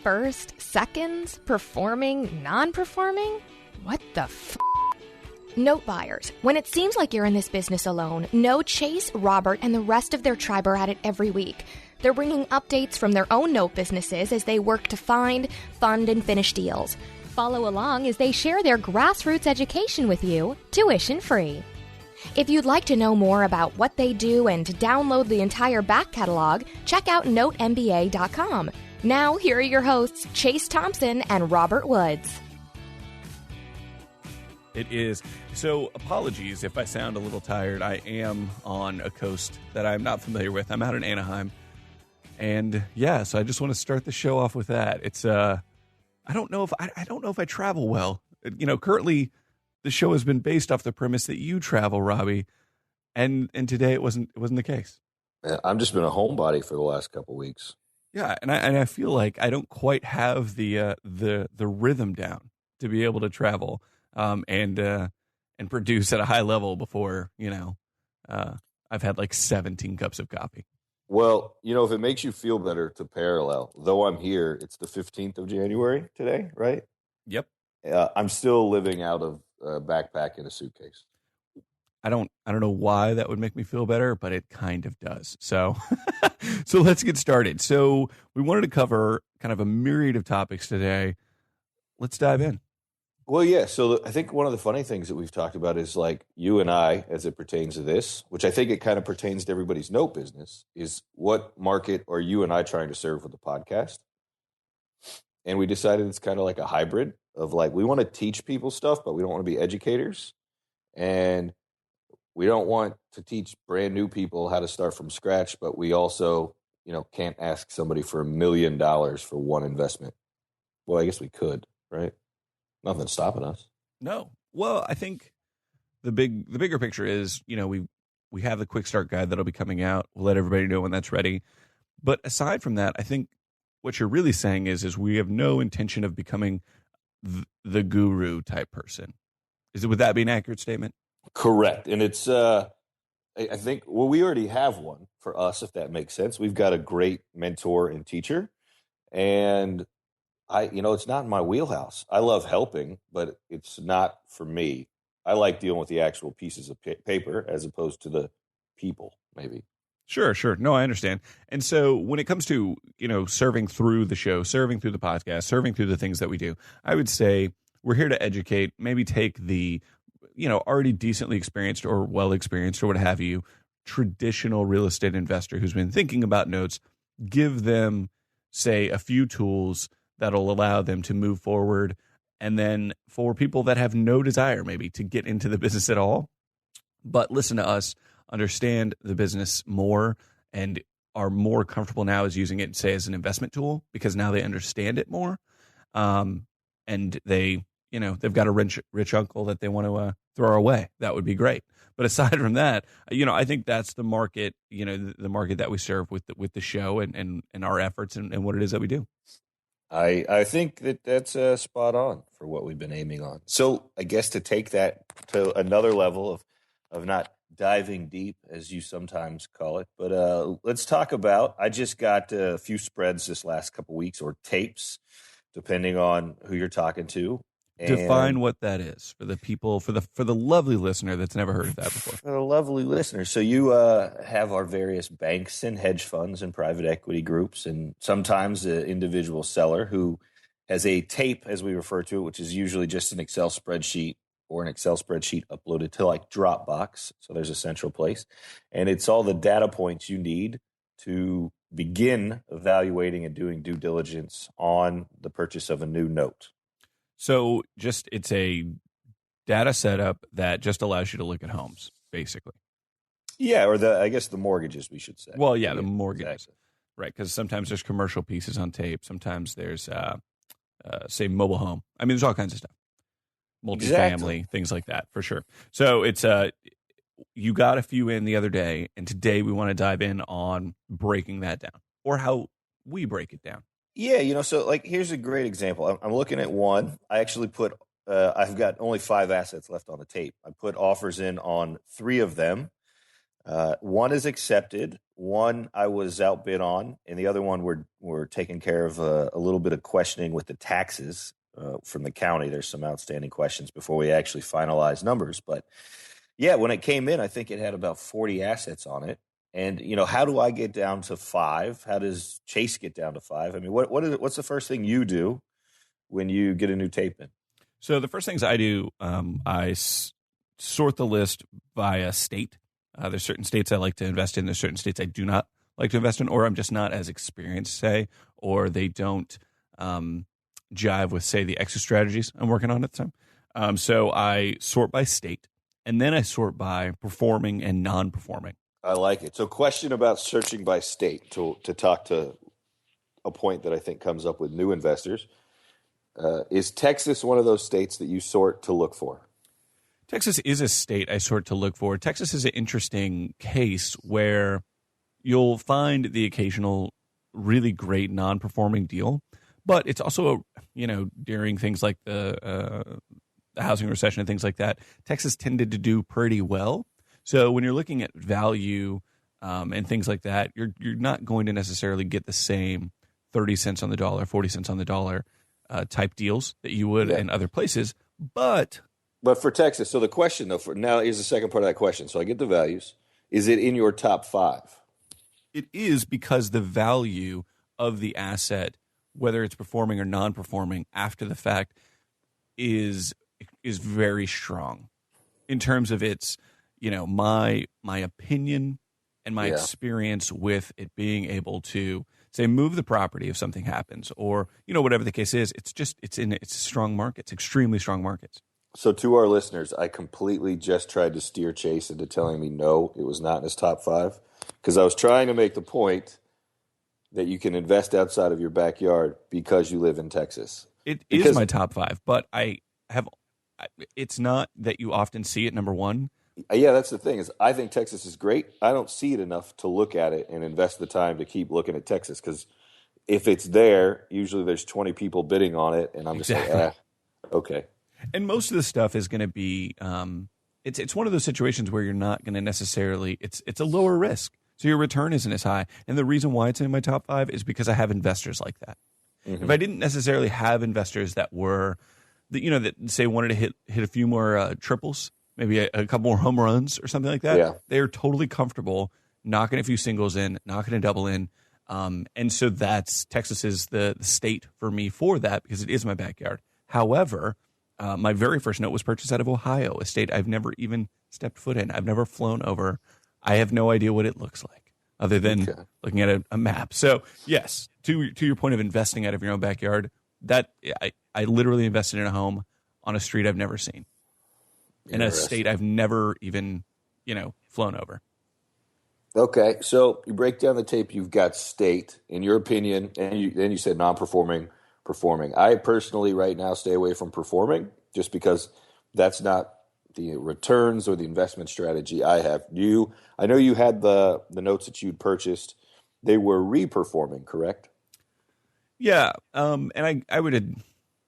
First, seconds, performing, non-performing? What the f***? Note buyers, when it seems like you're in this business alone, know Chase, Robert, and the rest of their tribe are at it every week. They're bringing updates from their own note businesses as they work to find, fund, and finish deals. Follow along as they share their grassroots education with you, tuition free. If you'd like to know more about what they do and to download the entire back catalog, check out NoteMBA.com. Now, here are your hosts, Chase Thompson and Robert Woods. It is. So apologies if I sound a little tired. I am on a coast that I'm not familiar with. I'm out in Anaheim. And yeah, so I just want to start the show off with that. It's I don't know if I travel well. You know, currently the show has been based off the premise that you travel, Robbie. And today it wasn't the case. I've just been a homebody for the last couple of weeks. Yeah, and I feel like I don't quite have the rhythm down to be able to travel and produce at a high level before, I've had like 17 cups of coffee. Well, if it makes you feel better to parallel, though I'm here, it's the 15th of January today, right? Yep. I'm still living out of a backpack in a suitcase. I don't know why that would make me feel better, but it kind of does. So so let's get started. So we wanted to cover kind of a myriad of topics today. Let's dive in. Well, yeah. So I think one of the funny things that we've talked about is like you and I, as it pertains to this, which I think it kind of pertains to everybody's note business, is what market are you and I trying to serve with the podcast? And we decided it's kind of like a hybrid of like, we want to teach people stuff, but we don't want to be educators. And we don't want to teach brand new people how to start from scratch, but we also, can't ask somebody for $1 million for one investment. Well, I guess we could, right? Nothing's stopping us. No. Well, I think the bigger picture is, we have the quick start guide that'll be coming out. We'll let everybody know when that's ready. But aside from that, I think what you're really saying is we have no intention of becoming the guru type person. Would that be an accurate statement? Correct. And it's, I think, we already have one for us, if that makes sense. We've got a great mentor and teacher. And it's not in my wheelhouse. I love helping, but it's not for me. I like dealing with the actual pieces of paper as opposed to the people, maybe. Sure. No, I understand. And so when it comes to, serving through the show, serving through the podcast, serving through the things that we do, I would say we're here to educate, maybe take the, already decently experienced or well-experienced or what have you, traditional real estate investor who's been thinking about notes, give them, say, a few tools that'll allow them to move forward. And then for people that have no desire maybe to get into the business at all, but listen to us, understand the business more, and are more comfortable now as using it, say, as an investment tool, because now they understand it more. And they, they've got a rich uncle that they want to throw our way. That would be great. But aside from that, I think that's the market, the market that we serve with the show and our efforts and what it is that we do. I think that's spot on for what we've been aiming on. So I guess to take that to another level of not diving deep, as you sometimes call it, but let's talk about, I just got a few spreads this last couple weeks, or tapes, depending on who you're talking to. Define what that is for the people, for the lovely listener that's never heard of that before. For the lovely listener. So you have our various banks and hedge funds and private equity groups, and sometimes the individual seller who has a tape, as we refer to it, which is usually just an Excel spreadsheet or an Excel spreadsheet uploaded to like Dropbox. So there's a central place, and it's all the data points you need to begin evaluating and doing due diligence on the purchase of a new note. So it's a data setup that just allows you to look at homes, basically. Yeah, or I guess the mortgages, we should say. Well, yeah, the mortgages, exactly. Right? Because sometimes there's commercial pieces on tape. Sometimes there's, say, mobile home. I mean, there's all kinds of stuff, multifamily, things like that, for sure. So it's you got a few in the other day, and today we want to dive in on breaking that down, or how we break it down. Yeah, so like here's a great example. I'm looking at one. I actually put I've got only 5 assets left on the tape. I put offers in on 3 of them. One is accepted. One I was outbid on, and the other one we're taking care of a little bit of questioning with the taxes from the county. There's some outstanding questions before we actually finalize numbers. But yeah, when it came in, I think it had about 40 assets on it. And how do I get down to 5? How does Chase get down to 5? I mean, what's the first thing you do when you get a new tape in? So the first things I do, sort the list via state. There's certain states I like to invest in. There's certain states I do not like to invest in, or I'm just not as experienced, say, or they don't jive with, say, the exit strategies I'm working on at the time. So I sort by state, and then I sort by performing and non-performing. I like it. So question about searching by state to talk to a point that I think comes up with new investors. Is Texas one of those states that you sort to look for? Texas is a state I sort to look for. Texas is an interesting case where you'll find the occasional really great non-performing deal, but it's also, during things like the housing recession and things like that, Texas tended to do pretty well. So when you're looking at value and things like that, you're not going to necessarily get the same 30 cents on the dollar, 40 cents on the dollar type deals that you would in other places. But for Texas, so the question though, for now is the second part of that question. So I get the values. Is it in your top 5? It is, because the value of the asset, whether it's performing or non-performing after the fact, is very strong in terms of its, my opinion and my experience with it being able to, say, move the property if something happens, or whatever the case is. It's strong markets, extremely strong markets. So to our listeners, I completely just tried to steer Chase into telling me no, it was not in his top 5, because I was trying to make the point that you can invest outside of your backyard because you live in Texas. It is my top 5, but it's not that you often see it number 1. Yeah, that's the thing, is I think Texas is great. I don't see it enough to look at it and invest the time to keep looking at Texas, because if it's there, usually there's 20 people bidding on it, and I'm just like, okay. And most of the stuff is going to be, it's one of those situations where you're not going to necessarily, it's a lower risk, so your return isn't as high. And the reason why it's in my top 5 is because I have investors like that. Mm-hmm. If I didn't necessarily have investors that were, that say wanted to hit a few more triples, maybe a couple more home runs or something like that, they're totally comfortable knocking a few singles in, knocking a double in. And so Texas is the state for me for that, because it is my backyard. However, my very first note was purchased out of Ohio, a state I've never even stepped foot in. I've never flown over. I have no idea what it looks like other than looking at a map. So yes, to your point of investing out of your own backyard, that I literally invested in a home on a street I've never seen, in a state I've never even, flown over. Okay, so you break down the tape. You've got state, in your opinion, and then you said non-performing, performing. I personally right now stay away from performing, just because that's not the returns or the investment strategy I have. I know you had the notes that you'd purchased. They were reperforming, correct? Yeah, and I would.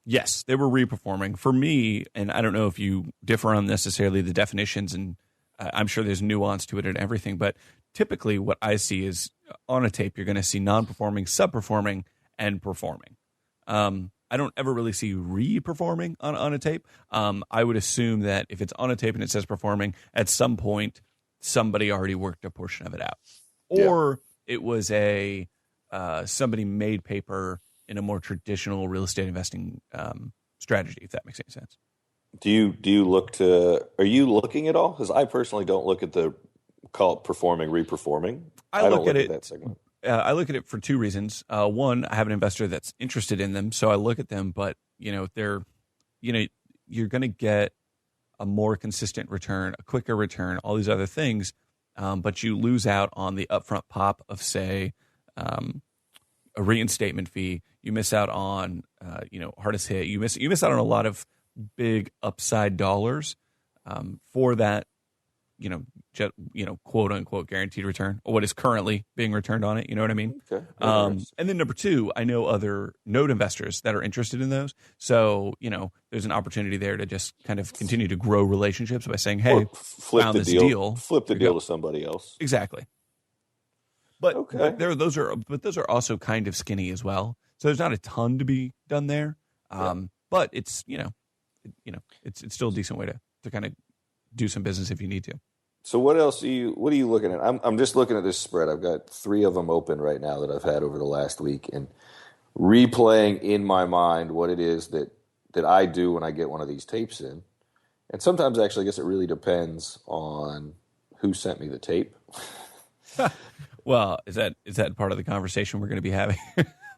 Yes, they were reperforming. For me, and I don't know if you differ on necessarily the definitions, and I'm sure there's nuance to it and everything, but typically what I see is on a tape, you're going to see non-performing, subperforming, and performing. I don't ever really see re-performing on a tape. I would assume that if it's on a tape and it says performing, at some point somebody already worked a portion of it out. Or it was somebody made paper in a more traditional real estate investing strategy, if that makes any sense. Are you looking at all? Because I personally don't look at call it performing, reperforming. I don't look at that segment. I look at it for 2 reasons. One, I have an investor that's interested in them, so I look at them, but you're going to get a more consistent return, a quicker return, all these other things, but you lose out on the upfront pop of, say, a reinstatement fee. You miss out on, hardest hit. You miss out on a lot of big upside dollars for that, quote unquote guaranteed return, or what is currently being returned on it. You know what I mean? Okay. And then number two, I know other note investors that are interested in those. So, there's an opportunity there to just kind of continue to grow relationships by saying, hey, flip found the this deal. Flip the deal to somebody else. Exactly. But those are also kind of skinny as well. So there's not a ton to be done there. But it's, it's still a decent way to kind of do some business if you need to. So what else are you looking at? I'm just looking at this spread. I've got 3 of them open right now that I've had over the last week, and replaying in my mind what it is that I do when I get one of these tapes in. And sometimes actually I guess it really depends on who sent me the tape. Well, is that part of the conversation we're going to be having?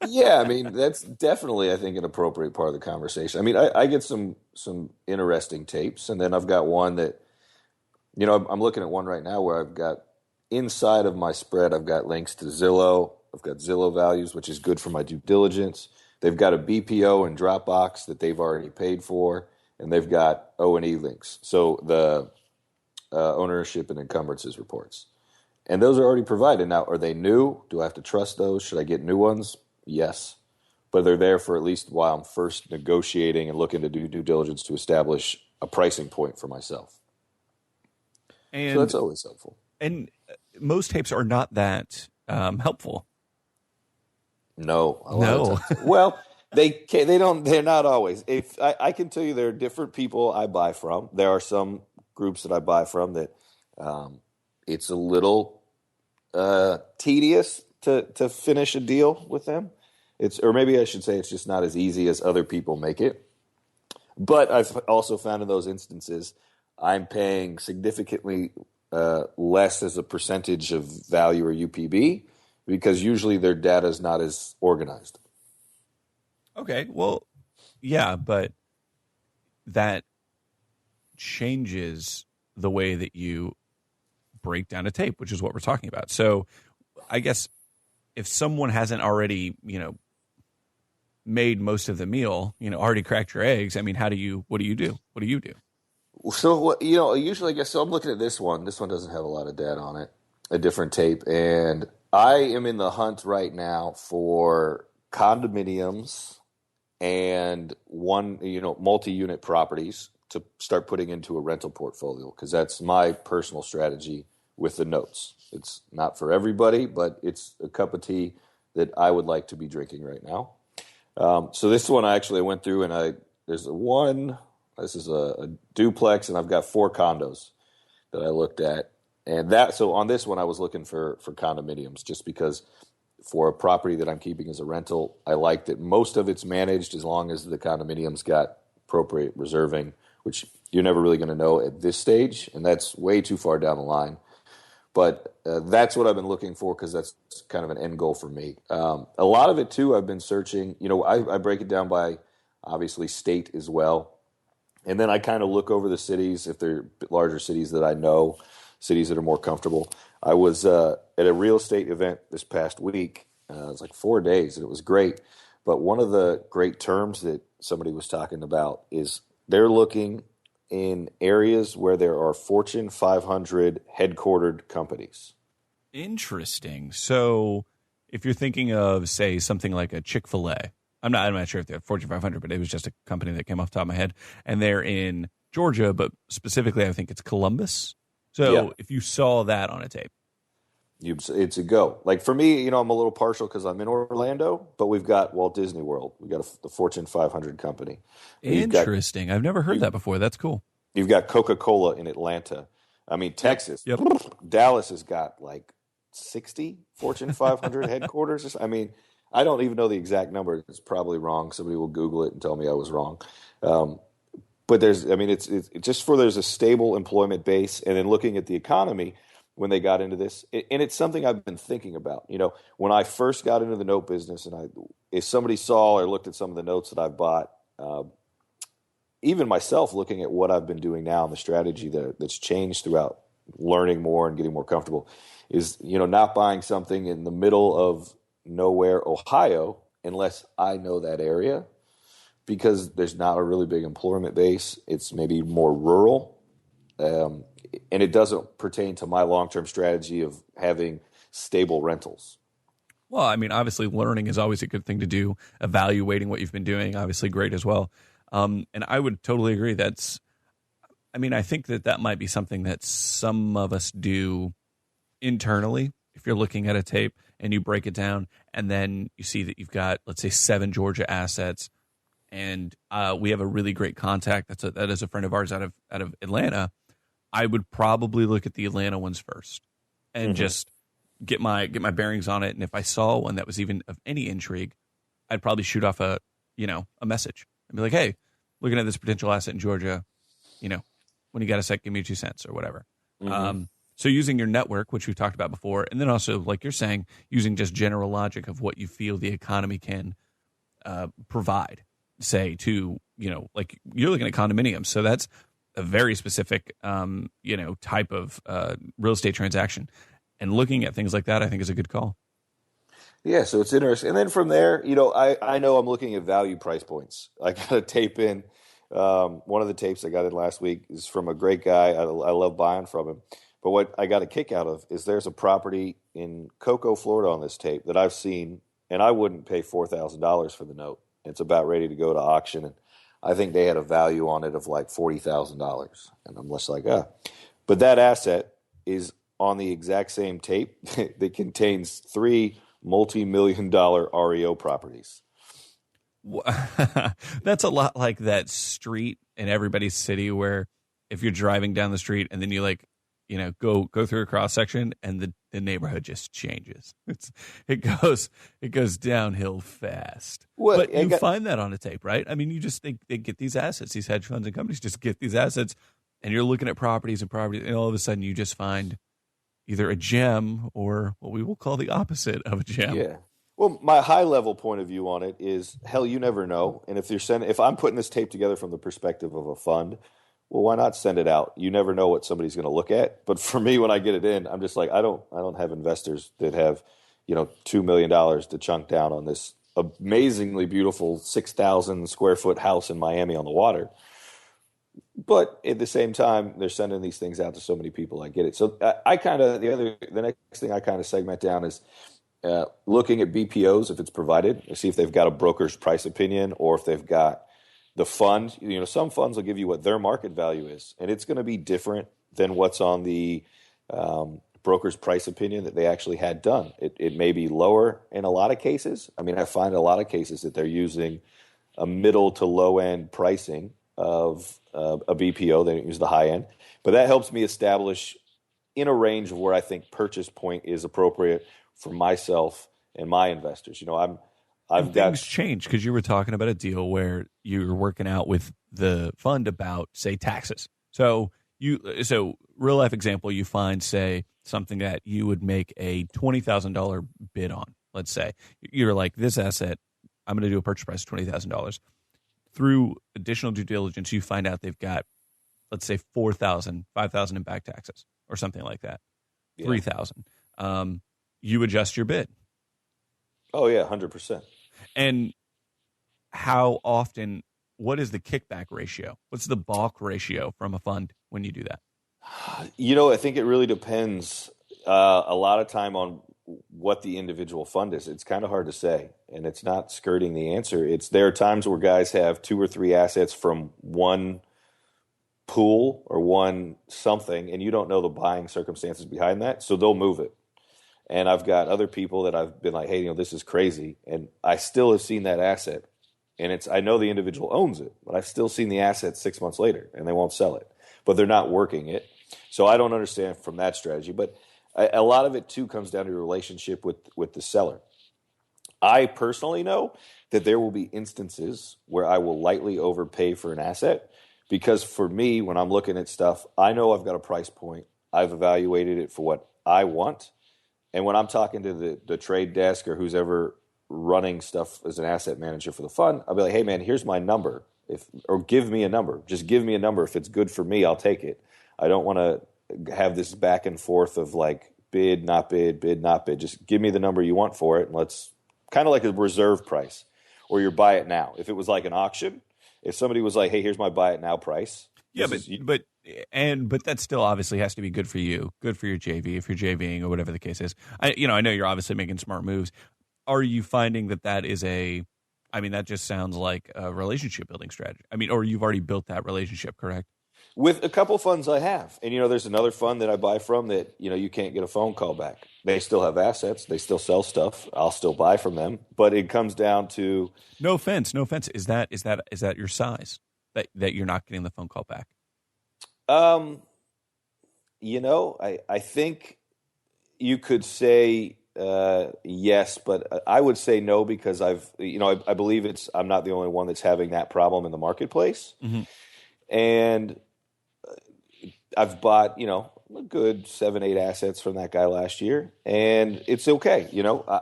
Yeah, I mean, that's definitely, I think, an appropriate part of the conversation. I mean, I get some interesting tapes, and then I've got one that, I'm looking at one right now where I've got inside of my spread, I've got links to Zillow. I've got Zillow values, which is good for my due diligence. They've got a BPO and Dropbox that they've already paid for, and they've got O&E links. So the ownership and encumbrances reports. And those are already provided. Now, are they new? Do I have to trust those? Should I get new ones? Yes. But they're there for at least while I'm first negotiating and looking to do due diligence to establish a pricing point for myself. And so that's always helpful. And most tapes are not that helpful. No. No. Well, they're not always. If I can tell you there are different people I buy from. There are some groups that I buy from that it's a little tedious to finish a deal with them. Or maybe I should say it's just not as easy as other people make it. But I've also found in those instances, I'm paying significantly less as a percentage of value or UPB because usually their data is not as organized. Okay, well, yeah, but that changes the way that you break down a tape, which is what we're talking about. So I guess if someone hasn't already, made most of the meal, already cracked your eggs, I mean, what do you do? What do you do? So, usually I guess, so I'm looking at this one. This one doesn't have a lot of data on it, a different tape. And I am in the hunt right now for condominiums and multi-unit properties to start putting into a rental portfolio because that's my personal strategy with the notes. It's not for everybody, but it's a cup of tea that I would like to be drinking right now. So this one I went through and this is a duplex and I've got 4 condos that I looked at. And so on this one I was looking for condominiums just because for a property that I'm keeping as a rental, I like that most of it's managed as long as the condominium's got appropriate reserving, which you're never really going to know at this stage, and that's way too far down the line. But that's what I've been looking for because that's kind of an end goal for me. A lot of it, too, I've been searching. I break it down by, obviously, state as well. And then I kind of look over the cities, if they're larger cities that I know, cities that are more comfortable. I was at a real estate event this past week. It was like 4 days, and it was great. But one of the great terms that somebody was talking about is they're looking in areas where there are Fortune 500 headquartered companies. Interesting. So if you're thinking of, say, something like a Chick-fil-A, I'm not sure if they're Fortune 500, but it was just a company that came off the top of my head, and they're in Georgia, but specifically I think it's Columbus. So if you saw that on a tape. It's a go. Like for me, I'm a little partial because I'm in Orlando, but we've got Walt Disney World. We've got the Fortune 500 company. Interesting. I've never heard that before. That's cool. You've got Coca-Cola in Atlanta. I mean, Texas. Yep. Dallas has got like 60 Fortune 500 headquarters. I mean, I don't even know the exact number. It's probably wrong. Somebody will Google it and tell me I was wrong. But there's a stable employment base. And then looking at the economy, when they got into this, and it's something I've been thinking about. When I first got into the note business, and if somebody saw or looked at some of the notes that I've bought, even myself looking at what I've been doing now and the strategy that's changed throughout learning more and getting more comfortable, is not buying something in the middle of nowhere, Ohio, unless I know that area, because there's not a really big employment base. It's maybe more rural. and it doesn't pertain to my long-term strategy of having stable rentals. Well, I mean, obviously learning is always a good thing to do. Evaluating what you've been doing, obviously great as well. And I would totally agree. I think that might be something that some of us do internally. If you're looking at a tape and you break it down and then you see that you've got, let's say, 7 Georgia assets, and we have a really great contact that is a friend of ours out of Atlanta, I would probably look at the Atlanta ones first and just get my bearings on it. And if I saw one that was even of any intrigue, I'd probably shoot off a message and be like, hey, looking at this potential asset in Georgia, when you got a sec, give me 2 cents or whatever. So using your network, which we've talked about before, and then also, like you're saying, using just general logic of what you feel the economy can provide, say, to, like you're looking at condominiums. So that's a very specific, type of real estate transaction. And looking at things like that, I think, is a good call. Yeah, so it's interesting. And then from there, I know I'm looking at value price points. I got a tape in. One of the tapes I got in last week is from a great guy. I love buying from him. But what I got a kick out of is there's a property in Cocoa, Florida on this tape that I've seen, and I wouldn't pay $4,000 for the note. It's about ready to go to auction, and I think they had a value on it of like $40,000. And I'm just like, But that asset is on the exact same tape that contains 3 multi-million-dollar REO properties. That's a lot like that street in Everybody's City where if you're driving down the street and then you go through a cross section and the neighborhood just changes. It goes downhill fast. Well, but you find that on a tape, right? I mean, they get these assets. These hedge funds and companies just get these assets, and you're looking at properties, and all of a sudden you just find either a gem or what we will call the opposite of a gem. Yeah. Well, my high-level point of view on it is, hell, you never know. And if I'm putting this tape together from the perspective of a fund, well, why not send it out? You never know what somebody's going to look at. But for me, when I get it in, I'm just like, I don't have investors that have, $2 million to chunk down on this amazingly beautiful 6,000 square foot house in Miami on the water. But at the same time, they're sending these things out to so many people. I get it. So the next thing I kind of segment down is looking at BPOs if it's provided, see if they've got a broker's price opinion or if they've got the fund. Some funds will give you what their market value is, and it's going to be different than what's on the broker's price opinion that they actually had done. It may be lower in a lot of cases. I mean, I find a lot of cases that they're using a middle to low end pricing of a BPO. They don't use the high end, but that helps me establish in a range of where I think purchase point is appropriate for myself and my investors. Things change because you were talking about a deal where you're working out with the fund about, say, taxes. So real life example, you find, say, something that you would make a $20,000 bid on. Let's say you're like, this asset, I'm going to do a purchase price of $20,000. Through additional due diligence, you find out they've got, let's say, $4,000, $5,000 in back taxes or something like that, yeah. $3,000. You adjust your bid. Oh yeah, 100%. And how often? What is the kickback ratio? What's the balk ratio from a fund when you do that? I think it really depends a lot of time on what the individual fund is. It's kind of hard to say, and it's not skirting the answer. There are times where guys have 2 or 3 assets from one pool or one something, and you don't know the buying circumstances behind that, so they'll move it. And I've got other people that I've been like, hey, this is crazy, and I still have seen that asset, and I know the individual owns it, but I've still seen the asset 6 months later, and they won't sell it, but they're not working it. So I don't understand from that strategy, but a lot of it too comes down to your relationship with the seller. I personally know that there will be instances where I will lightly overpay for an asset because for me, when I'm looking at stuff, I know I've got a price point. I've evaluated it for what I want. And when I'm talking to the trade desk or who's ever running stuff as an asset manager for the fund, I'll be like, hey, man, here's my number. Or give me a number. Just give me a number. If it's good for me, I'll take it. I don't want to have this back and forth of like bid, not bid, bid, not bid. Just give me the number you want for it, and let's kind of like a reserve price or your buy it now. If it was like an auction, if somebody was like, hey, here's my buy it now price. Yeah, but But that still obviously has to be good for you, good for your JV if you're JVing or whatever the case is. I know you're obviously making smart moves. Are you finding that is that just sounds like a relationship building strategy. Or you've already built that relationship, correct? With a couple funds I have. And, there's another fund that I buy from that, you can't get a phone call back. They still have assets. They still sell stuff. I'll still buy from them. But it comes down to... No offense. Is that your size that you're not getting the phone call back? I think you could say yes, but I would say no because I believe I'm not the only one that's having that problem in the marketplace. Mm-hmm. And I've bought, a good 7-8 assets from that guy last year, and it's okay.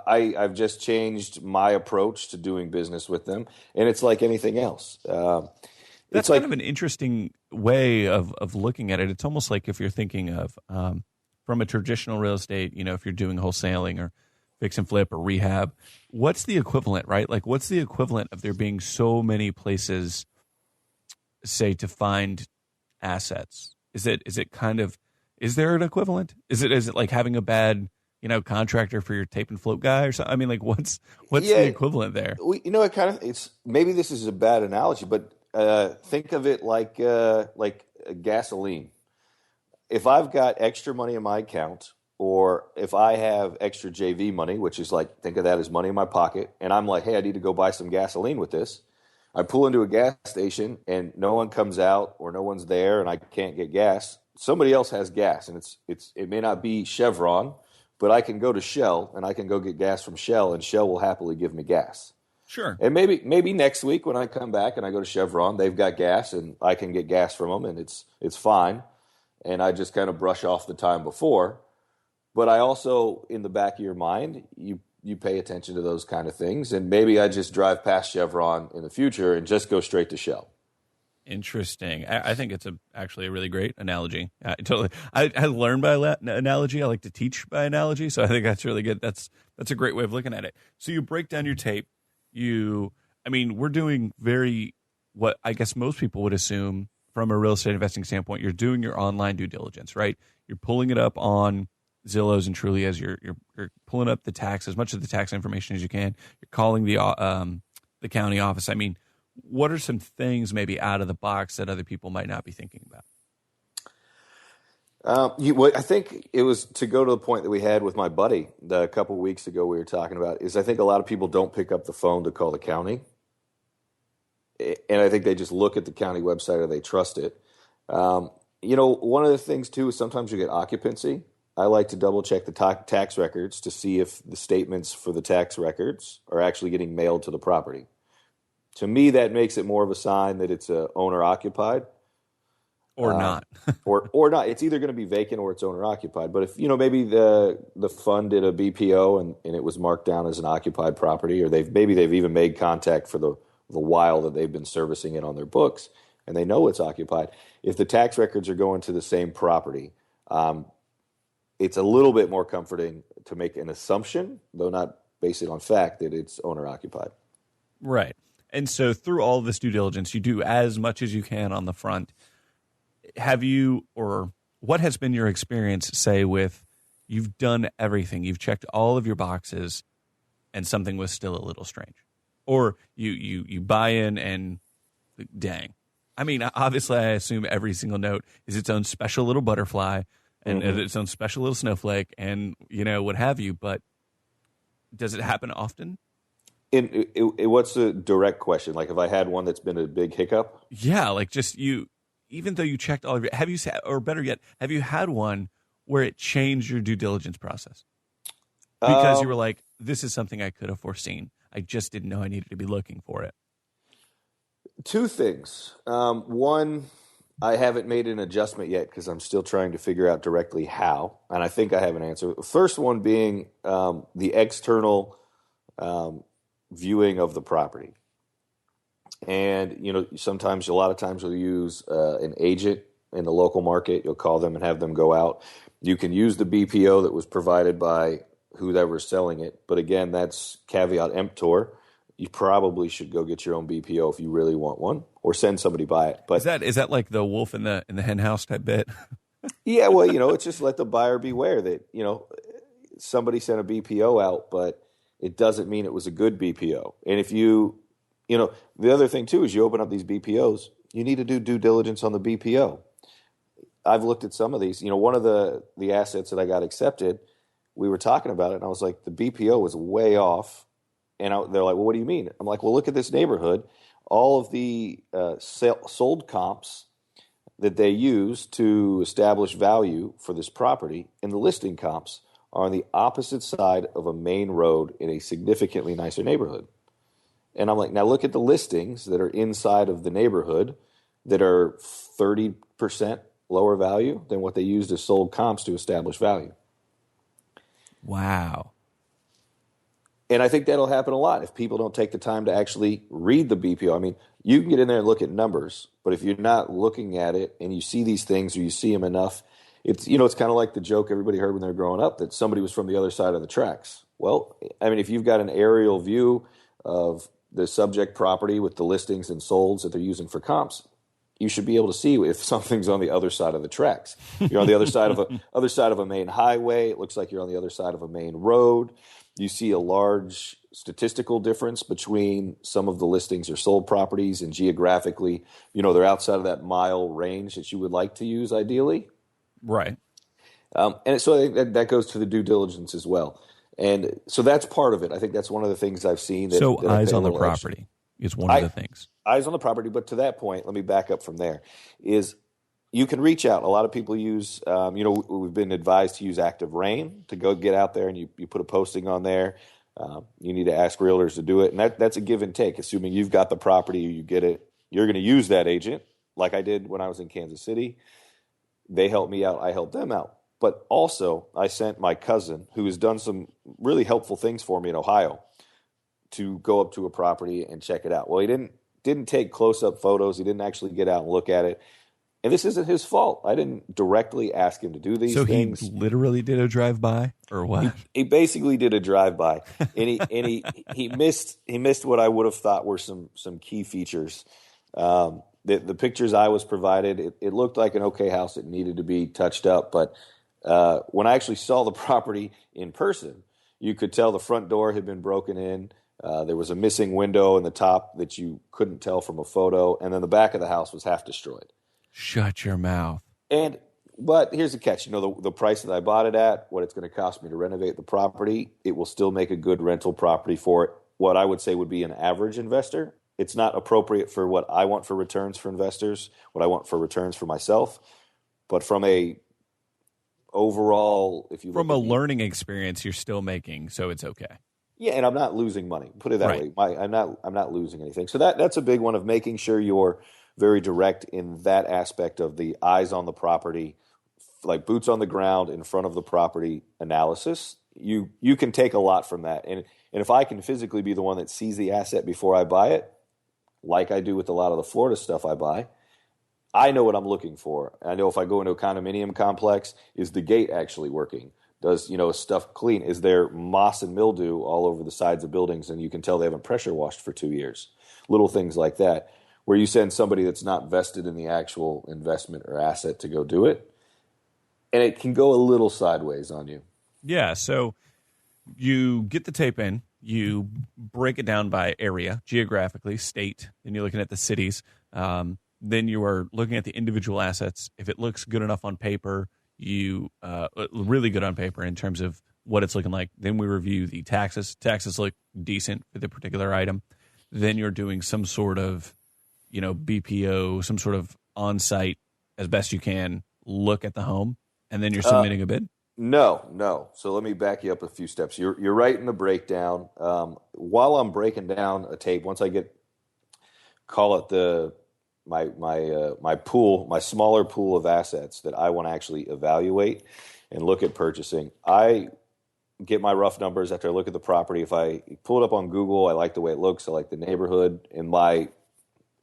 I've just changed my approach to doing business with them, and it's like anything else. That's kind of an interesting way of looking at it. It's almost like if you're thinking of from a traditional real estate, if you're doing wholesaling or fix and flip or rehab, what's the equivalent, right? Like, what's the equivalent of there being so many places, say, to find assets? Is there an equivalent? Is it like having a bad, contractor for your tape and float guy or something? What's the equivalent there? It's maybe this is a bad analogy, but think of it like gasoline. If I've got extra money in my account, or if I have extra JV money, which is like, think of that as money in my pocket, and I'm like, hey, I need to go buy some gasoline with this. I pull into a gas station and no one comes out or no one's there and I can't get gas. Somebody else has gas, and it may not be Chevron, but I can go to Shell and I can go get gas from Shell, and Shell will happily give me gas. Sure. And maybe next week when I come back and I go to Chevron, they've got gas and I can get gas from them, and it's fine. And I just kind of brush off the time before. But I also, in the back of your mind, you pay attention to those kind of things, and maybe I just drive past Chevron in the future and just go straight to Shell. Interesting. I think it's actually a really great analogy. I learn by analogy. I like to teach by analogy, so I think that's really good. That's a great way of looking at it. So you break down your tape. We're doing what I guess most people would assume from a real estate investing standpoint. You're doing your online due diligence, right? You're pulling it up on Zillows and Truly as you're pulling up as much of the tax information as you can. You're calling the county office. What are some things maybe out of the box that other people might not be thinking about? I think it was to go to the point that we had with my buddy a couple of weeks ago we were talking about, is I think a lot of people don't pick up the phone to call the county. And I think they just look at the county website or they trust it. One of the things, too, is sometimes you get occupancy. I like to double-check the tax records to see if the statements for the tax records are actually getting mailed to the property. To me, that makes it more of a sign that it's owner-occupied. Or not. or not. It's either going to be vacant or it's owner-occupied. But if, maybe the fund did a BPO and it was marked down as an occupied property, or they've even made contact for the while that they've been servicing it on their books, and they know it's occupied. If the tax records are going to the same property, it's a little bit more comforting to make an assumption, though not base it on fact, that it's owner-occupied. Right. And so through all of this due diligence, you do as much as you can on the front. What has been your experience, say, with you've done everything, you've checked all of your boxes, and something was still a little strange? Or you buy in and dang. Obviously, I assume every single note is its own special little butterfly and its own special little snowflake and, what have you. But does it happen often? What's the direct question? Like, have I had one that's been a big hiccup? Yeah, like just even though you checked all of your, or better yet, have you had one where it changed your due diligence process? Because you were like, this is something I could have foreseen. I just didn't know I needed to be looking for it. Two things. One, I haven't made an adjustment yet because I'm still trying to figure out directly how, and I think I have an answer. The first one being the external viewing of the property. And, sometimes, a lot of times you'll use an agent in the local market. You'll call them and have them go out. You can use the BPO that was provided by whoever's selling it. But again, that's caveat emptor. you probably should go get your own BPO if you really want one, or send somebody by it. But is that like the wolf in the hen house type bit? yeah, well, it's just let the buyer beware that, somebody sent a BPO out, but it doesn't mean it was a good BPO. And if the other thing too is you open up these BPOs, you need to do due diligence on the BPO. I've looked at some of these. One of the assets that I got accepted, we were talking about it, and I was like, the BPO was way off. And they're like, well, what do you mean? I'm like, well, look at this neighborhood. All of the sold comps that they use to establish value for this property and the listing comps are on the opposite side of a main road in a significantly nicer neighborhood. And I'm like, now look at the listings that are inside of the neighborhood that are 30% lower value than what they used as sold comps to establish value. Wow. And I think that'll happen a lot if people don't take the time to actually read the BPO. I mean, you can get in there and look at numbers, but if you're not looking at it and you see these things or you see them enough, it's kind of like the joke everybody heard when they were growing up that somebody was from the other side of the tracks. Well, I mean, if you've got an aerial view of the subject property with the listings and solds that they're using for comps, you should be able to see if something's on the other side of the tracks. You're on the other side of a main highway. It looks like you're on the other side of a main road. You see a large statistical difference between some of the listings or sold properties, and geographically, they're outside of that mile range that you would like to use ideally. Right. And so I think that goes to the due diligence as well. And so that's part of it. I think that's one of the things I've seen. That eyes on the property is one of the things. Eyes on the property. But to that point, let me back up from there, is you can reach out. A lot of people use, we've been advised to use Active Rain to go get out there and you put a posting on there. You need to ask realtors to do it. And that's a give and take. Assuming you've got the property, you get it, you're going to use that agent like I did when I was in Kansas City. They helped me out. I helped them out. But also I sent my cousin, who has done some really helpful things for me in Ohio, to go up to a property and check it out. Well, he didn't take close-up photos. He didn't actually get out and look at it. And this isn't his fault. I didn't directly ask him to do these things. So he literally did a drive-by, or what? He basically did a drive-by, and he missed what I would have thought were some key features. The pictures I was provided, it looked like an okay house. It needed to be touched up, but when I actually saw the property in person, you could tell the front door had been broken in. There was a missing window in the top that you couldn't tell from a photo, and then the back of the house was half destroyed. Shut your mouth. But here's the catch. The price that I bought it at, what it's going to cost me to renovate the property, it will still make a good rental property for what I would say would be an average investor. It's not appropriate for what I want for returns for investors, what I want for returns for myself. But from a overall, if you from a learning experience, you're still making, so it's okay. Yeah, and I'm not losing money. Put it that way. I'm not losing anything. So that's a big one of making sure you're very direct in that aspect of the eyes on the property, like boots on the ground in front of the property analysis. You can take a lot from that. And if I can physically be the one that sees the asset before I buy it, like I do with a lot of the Florida stuff I buy, I know what I'm looking for. I know if I go into a condominium complex, is the gate actually working? Does, is stuff clean? Is there moss and mildew all over the sides of buildings and you can tell they haven't pressure washed for 2 years? Little things like that, where you send somebody that's not vested in the actual investment or asset to go do it, and it can go a little sideways on you. Yeah, so you get the tape in, you break it down by area, geographically, state, then you're looking at the cities. Then you are looking at the individual assets. If it looks good enough on paper, really good on paper in terms of what it's looking like. Then we review the taxes. Taxes look decent for the particular item. Then you're doing some sort of, BPO, some sort of on-site, as best you can, look at the home, and then you're submitting a bid? No. So let me back you up a few steps. You're right in the breakdown. While I'm breaking down a tape, once I call it my pool, my smaller pool of assets that I want to actually evaluate and look at purchasing, I get my rough numbers after I look at the property. If I pull it up on Google, I like the way it looks, I like the neighborhood, and my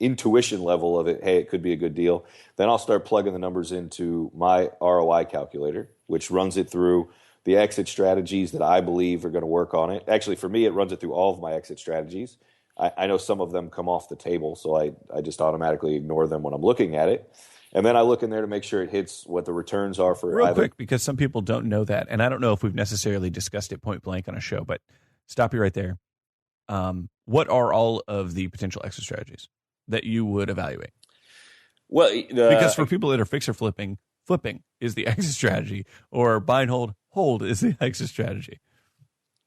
intuition level of it, hey, it could be a good deal. Then I'll start plugging the numbers into my ROI calculator, which runs it through the exit strategies that I believe are going to work on it. Actually, for me, it runs it through all of my exit strategies. I know some of them come off the table, so I just automatically ignore them when I'm looking at it. And then I look in there to make sure it hits what the returns are for Real either. quick, because some people don't know that, and I don't know if we've necessarily discussed it point blank on a show, but stop you right there. What are all of the potential exit strategies that you would evaluate? Well, because for people that are fixer flipping is the exit strategy, or buy and hold is the exit strategy.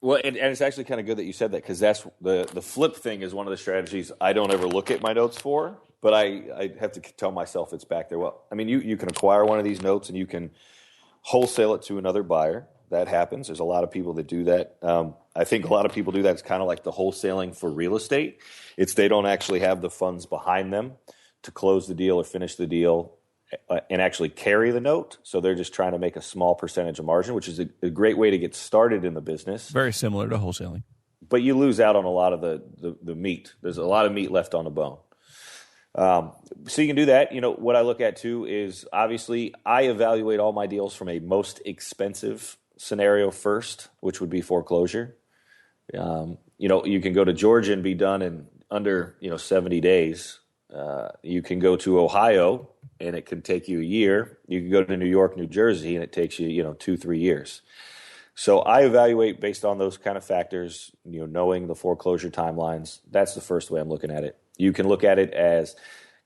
Well, and it's actually kind of good that you said that, because that's the flip thing is one of the strategies I don't ever look at my notes for, but I have to tell myself it's back there. Well, I mean, you can acquire one of these notes and you can wholesale it to another buyer. That happens. There's a lot of people that do that. I think a lot of people do that. It's kind of like the wholesaling for real estate. It's they don't actually have the funds behind them to close the deal or finish the deal and actually carry the note. So they're just trying to make a small percentage of margin, which is a great way to get started in the business. Very similar to wholesaling. But you lose out on a lot of the meat. There's a lot of meat left on the bone. So you can do that. You know, what I look at too is obviously I evaluate all my deals from a most expensive scenario first, which would be foreclosure. You know, you can go to Georgia and be done in under 70 days. You can go to Ohio and it can take you a year. You can go to New York, New Jersey, and it takes you 2-3 years. So I evaluate based on those kind of factors, knowing the foreclosure timelines. That's the first way I'm looking at it. You can look at it as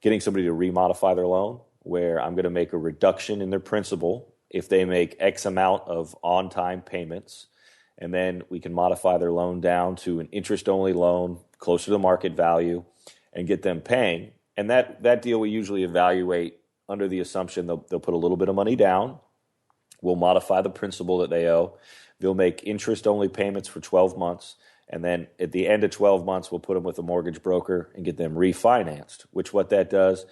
getting somebody to remodify their loan, where I'm going to make a reduction in their principal if they make X amount of on-time payments. And then we can modify their loan down to an interest-only loan closer to market value and get them paying. And that deal we usually evaluate under the assumption they'll put a little bit of money down. We'll modify the principal that they owe. They'll make interest-only payments for 12 months. And then at the end of 12 months, we'll put them with a mortgage broker and get them refinanced, which what that does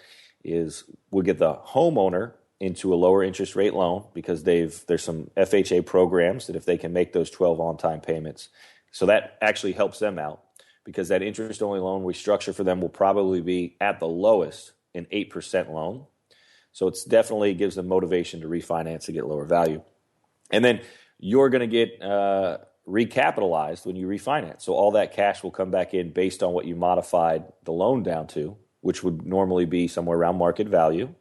is we'll get the homeowner into a lower interest rate loan because there's some FHA programs that if they can make those 12 on-time payments. So that actually helps them out because that interest-only loan we structure for them will probably be at the lowest an 8% loan. So it definitely gives them motivation to refinance to get lower value. And then you're going to get recapitalized when you refinance. So all that cash will come back in based on what you modified the loan down to, which would normally be somewhere around market value.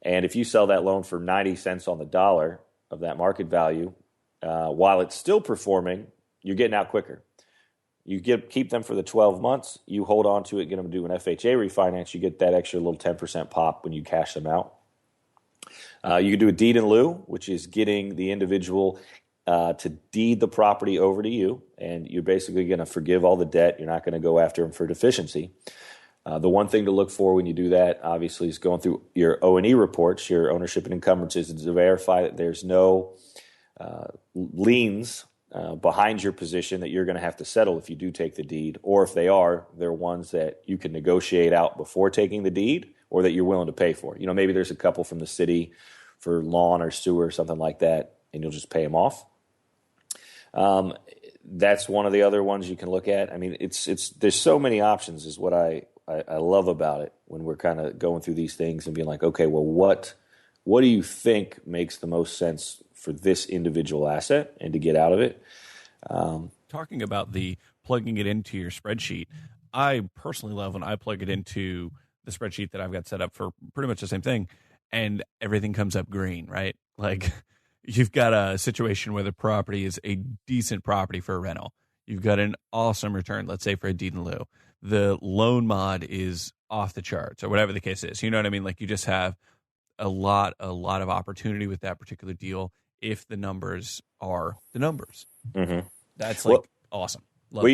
And if you sell that loan for 90 cents on the dollar of that market value, while it's still performing, you're getting out quicker. You keep them for the 12 months, you hold on to it, get them to do an FHA refinance, you get that extra little 10% pop when you cash them out. You can do a deed in lieu, which is getting the individual to deed the property over to you, and you're basically going to forgive all the debt. You're not going to go after them for deficiency. The one thing to look for when you do that, obviously, is going through your O&E reports, your ownership and encumbrances, to verify that there's no liens behind your position that you're going to have to settle if you do take the deed, or if they are, they're ones that you can negotiate out before taking the deed or that you're willing to pay for. Maybe there's a couple from the city for lawn or sewer or something like that, and you'll just pay them off. That's one of the other ones you can look at. I mean, there's so many options is what I love about it when we're kind of going through these things and being like, okay, well, what do you think makes the most sense for this individual asset and to get out of it? Talking about the plugging it into your spreadsheet, I personally love when I plug it into the spreadsheet that I've got set up for pretty much the same thing, and everything comes up green, right? Like you've got a situation where the property is a decent property for a rental. You've got an awesome return, let's say for a deed in lieu. The loan mod is off the charts or whatever the case is. You know what I mean? Like you just have a lot of opportunity with that particular deal if the numbers are the numbers. Mm-hmm. That's awesome. Love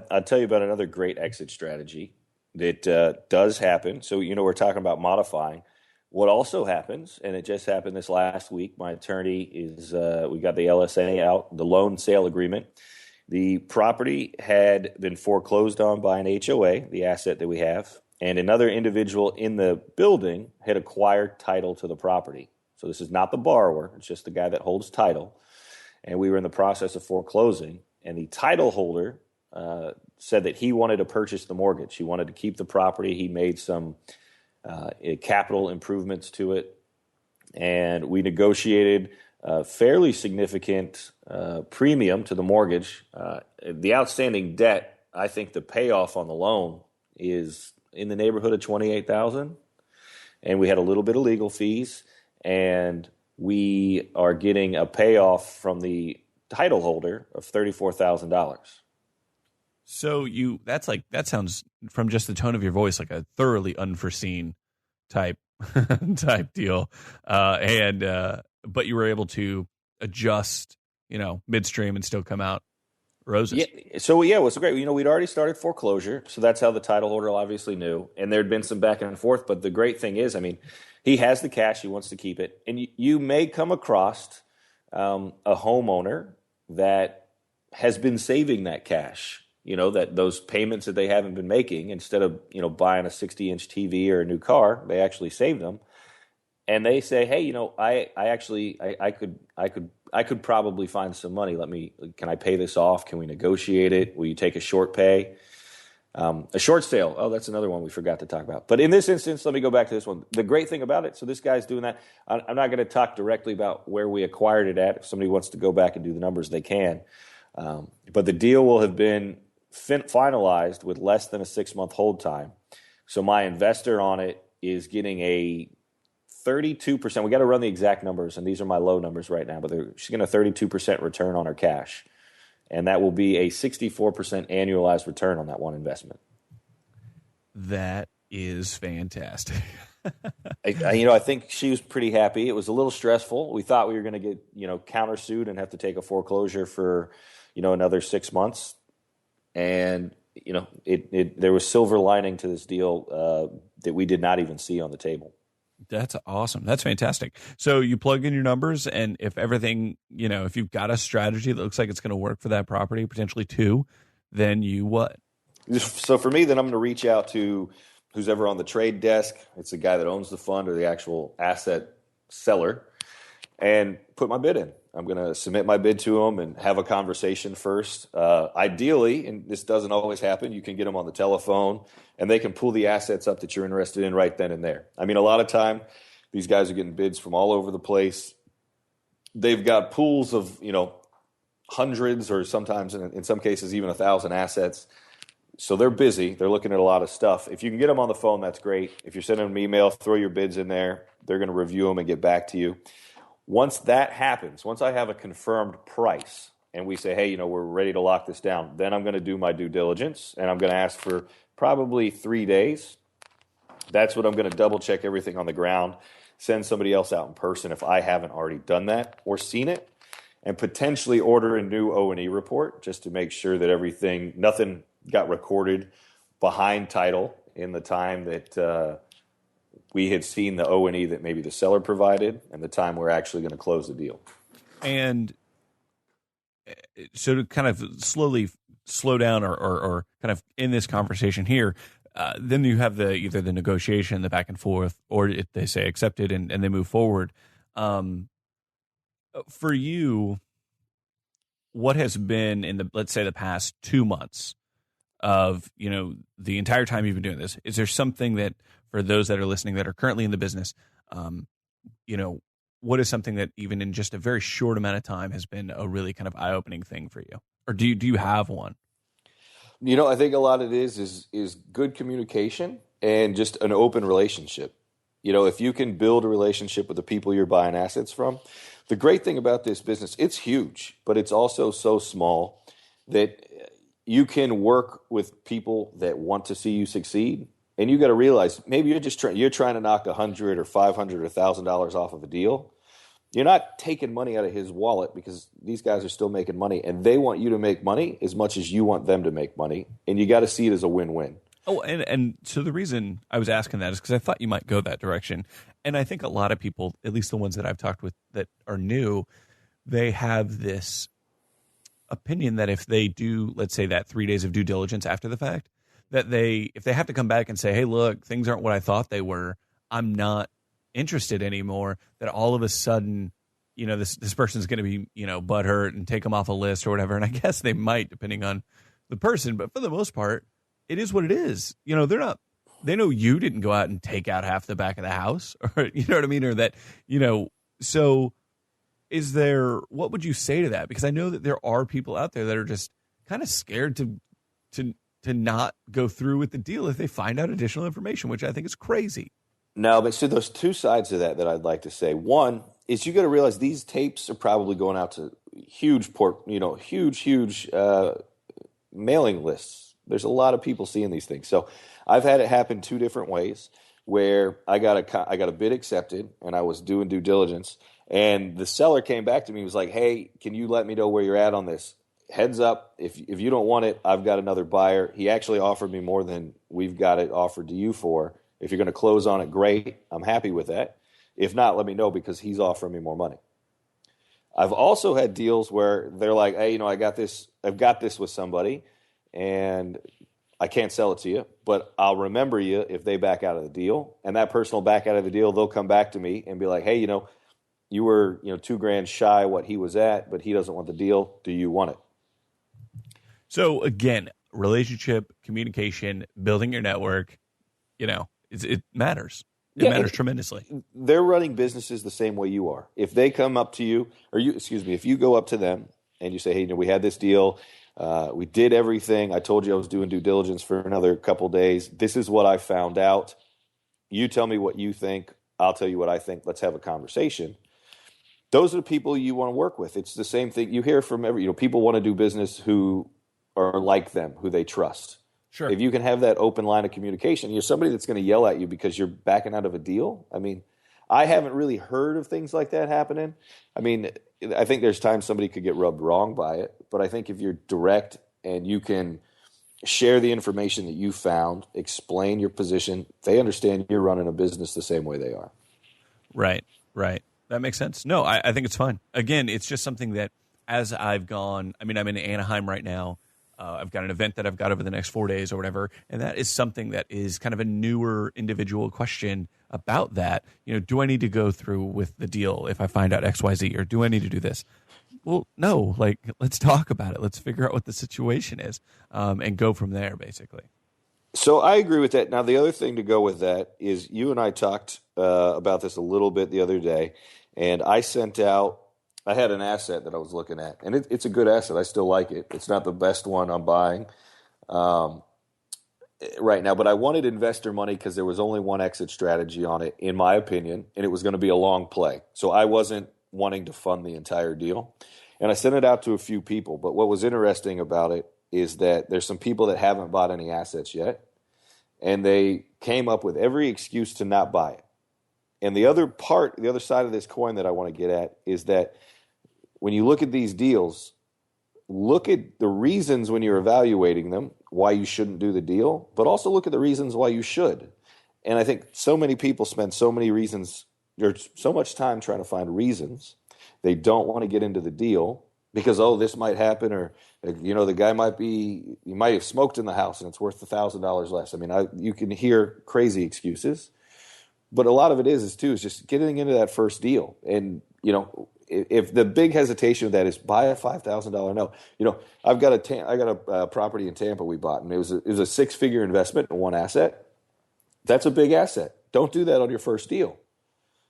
I'll tell you about another great exit strategy that does happen. So, we're talking about modifying. What also happens, and it just happened this last week, my attorney we got the LSA out, the loan sale agreement. The property had been foreclosed on by an HOA, the asset that we have, and another individual in the building had acquired title to the property. So this is not the borrower, it's just the guy that holds title. And we were in the process of foreclosing, and the title holder said that he wanted to purchase the mortgage. He wanted to keep the property. He made some capital improvements to it, and we negotiated a fairly significant premium to the mortgage. The outstanding debt I think the payoff on the loan is in the neighborhood of $28,000, and we had a little bit of legal fees, and we are getting a payoff from the title holder of $34,000. So that sounds, from just the tone of your voice, like a thoroughly unforeseen type deal. But you were able to adjust, midstream and still come out roses. Yeah. So it was great. We'd already started foreclosure, so that's how the title holder obviously knew, and there'd been some back and forth. But the great thing is, he has the cash, he wants to keep it, and you may come across a homeowner that has been saving that cash. That those payments that they haven't been making, instead of, buying a 60-inch TV or a new car, they actually saved them. And they say, hey, I could probably find some money. Can I pay this off? Can we negotiate it? Will you take a short pay? A short sale. Oh, that's another one we forgot to talk about. But in this instance, let me go back to this one. The great thing about it, so this guy's doing that. I'm not going to talk directly about where we acquired it at. If somebody wants to go back and do the numbers, they can. But the deal will have been finalized with less than a 6-month hold time. So my investor on it is getting a 32%. We got to run the exact numbers, and these are my low numbers right now, but she's getting a 32% return on her cash. And that will be a 64% annualized return on that one investment. That is fantastic. I think she was pretty happy. It was a little stressful. We thought we were going to get, countersued and have to take a foreclosure for, another 6 months. And, there was silver lining to this deal that we did not even see on the table. That's awesome. That's fantastic. So you plug in your numbers, and if everything, if you've got a strategy that looks like it's going to work for that property, potentially two, then you what? So for me, then I'm going to reach out to who's ever on the trade desk. It's the guy that owns the fund or the actual asset seller, and put my bid in. I'm going to submit my bid to them and have a conversation first. Ideally, and this doesn't always happen, you can get them on the telephone and they can pull the assets up that you're interested in right then and there. A lot of time, these guys are getting bids from all over the place. They've got pools of, hundreds or sometimes in some cases even 1,000 assets. So they're busy. They're looking at a lot of stuff. If you can get them on the phone, that's great. If you're sending them an email, throw your bids in there. They're going to review them and get back to you. Once that happens, once I have a confirmed price and we say, hey, we're ready to lock this down, then I'm going to do my due diligence and I'm going to ask for probably 3 days. That's what I'm going to double check everything on the ground, send somebody else out in person if I haven't already done that or seen it, and potentially order a new O&E report just to make sure that nothing got recorded behind title in the time that we had seen the O&E that maybe the seller provided and the time we're actually going to close the deal. And so to kind of slowly slow down or kind of in this conversation here, then you have either the negotiation, the back and forth, or if they say accepted and they move forward. For you, what has been let's say the past 2 months of, the entire time you've been doing this, is there something that, for those that are listening that are currently in the business, what is something that even in just a very short amount of time has been a really kind of eye-opening thing for you? Or do you have one? I think a lot of it is good communication and just an open relationship. If you can build a relationship with the people you're buying assets from, the great thing about this business, it's huge, but it's also so small that you can work with people that want to see you succeed. And you got to realize, maybe you're trying to knock $100 or $500 or $1,000 off of a deal. You're not taking money out of his wallet because these guys are still making money, and they want you to make money as much as you want them to make money. And you got to see it as a win-win. Oh, and so the reason I was asking that is because I thought you might go that direction. And I think a lot of people, at least the ones that I've talked with that are new, they have this opinion that if they do, let's say, that 3 days of due diligence after the fact, that if they have to come back and say, hey, look, things aren't what I thought they were, I'm not interested anymore, that all of a sudden, this person's going to be, butthurt and take them off a list or whatever. And I guess they might, depending on the person. But for the most part, it is what it is. They know you didn't go out and take out half the back of the house, or, you know what I mean? Or that, so what would you say to that? Because I know that there are people out there that are just kind of scared to to not go through with the deal if they find out additional information, which I think is crazy. No, but so there's two sides to that I'd like to say. One is you got to realize these tapes are probably going out to huge mailing lists. There's a lot of people seeing these things. So I've had it happen two different ways where I got a bid accepted and I was doing due diligence, and the seller came back to me and was like, "Hey, can you let me know where you're at on this? Heads up, if you don't want it, I've got another buyer." He actually offered me more than we've got it offered to you for. If you're going to close on it, great. I'm happy with that. If not, let me know because he's offering me more money. I've also had deals where they're like, "Hey, I've got this with somebody, and I can't sell it to you, but I'll remember you if they back out of the deal." And that person will back out of the deal. They'll come back to me and be like, "Hey, you were $2,000 shy what he was at, but he doesn't want the deal. Do you want it?" So again, relationship, communication, building your network, it matters. It matters tremendously. They're running businesses the same way you are. If they come up to you, if you go up to them and you say, "Hey, we had this deal. We did everything. I told you I was doing due diligence for another couple days. This is what I found out. You tell me what you think. I'll tell you what I think. Let's have a conversation." Those are the people you want to work with. It's the same thing you hear from people want to do business who are like them, who they trust. Sure. If you can have that open line of communication, you're somebody that's going to yell at you because you're backing out of a deal. I mean, I haven't really heard of things like that happening. I mean, I think there's times somebody could get rubbed wrong by it, but I think if you're direct and you can share the information that you found, explain your position, they understand you're running a business the same way they are. Right. That makes sense. No, I think it's fine. Again, it's just something that as I've gone, I'm in Anaheim right now. I've got an event that I've got over the next 4 days or whatever, and that is something that is kind of a newer individual question about that. Do I need to go through with the deal if I find out XYZ, or do I need to do this? Well, no, let's talk about it. Let's figure out what the situation is and go from there, basically. So I agree with that. Now, the other thing to go with that is you and I talked about this a little bit the other day, and I had an asset that I was looking at, and it's a good asset. I still like it. It's not the best one I'm buying right now, but I wanted investor money because there was only one exit strategy on it, in my opinion, and it was going to be a long play. So I wasn't wanting to fund the entire deal, and I sent it out to a few people. But what was interesting about it is that there's some people that haven't bought any assets yet, and they came up with every excuse to not buy it. And the other side of this coin that I want to get at is that when you look at these deals, look at the reasons when you're evaluating them, why you shouldn't do the deal, but also look at the reasons why you should. And I think so many people spend so much time trying to find reasons. They don't want to get into the deal because, this might happen, or, the guy he might have smoked in the house and it's worth $1,000 less. I mean, you can hear crazy excuses, but a lot of it is just getting into that first deal. And, if the big hesitation of that is buy a $5,000 note, I've got a property in Tampa we bought, and it was a 6-figure investment in one asset. That's a big asset. Don't do that on your first deal.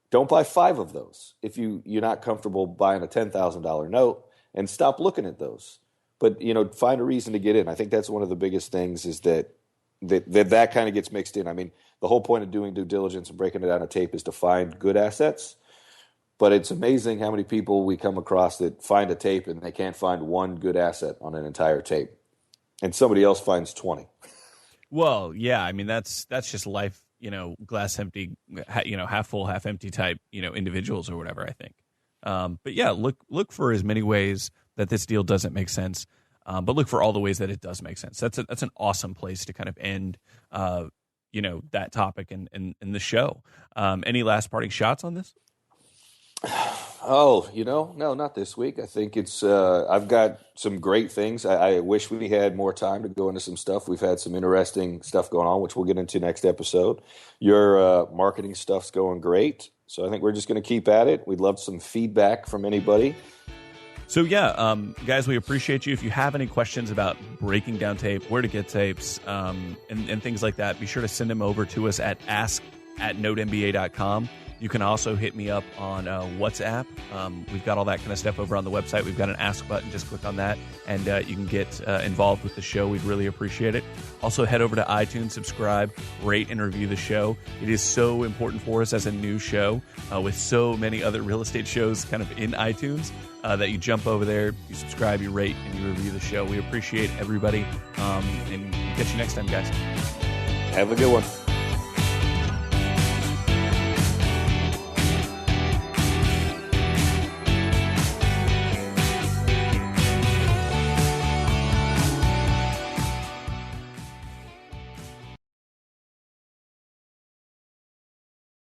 Don't buy 5 of those if you're not comfortable buying a $10,000 note, and stop looking at those. But find a reason to get in. I think that's one of the biggest things is that kind of gets mixed in. I mean, the whole point of doing due diligence and breaking it down on tape is to find good assets. But it's amazing how many people we come across that find a tape and they can't find one good asset on an entire tape, and somebody else finds 20. Well, yeah, I mean that's just life, glass empty, half full, half empty type, individuals or whatever. I think, but yeah, look for as many ways that this deal doesn't make sense, but look for all the ways that it does make sense. That's an awesome place to kind of end, that topic and the show. Any last parting shots on this? Oh, no, not this week. I think it's I've got some great things. I wish we had more time to go into some stuff. We've had some interesting stuff going on, which we'll get into next episode. Your marketing stuff's going great. So I think we're just going to keep at it. We'd love some feedback from anybody. So yeah, guys, we appreciate you. If you have any questions about breaking down tape, where to get tapes, and things like that, be sure to send them over to us at ask@notemba.com. You can also hit me up on WhatsApp. We've got all that kind of stuff over on the website. We've got an ask button. Just click on that, and you can get involved with the show. We'd really appreciate it. Also, head over to iTunes, subscribe, rate, and review the show. It is so important for us as a new show with so many other real estate shows kind of in iTunes that you jump over there, you subscribe, you rate, and you review the show. We appreciate everybody, and catch you next time, guys. Have a good one.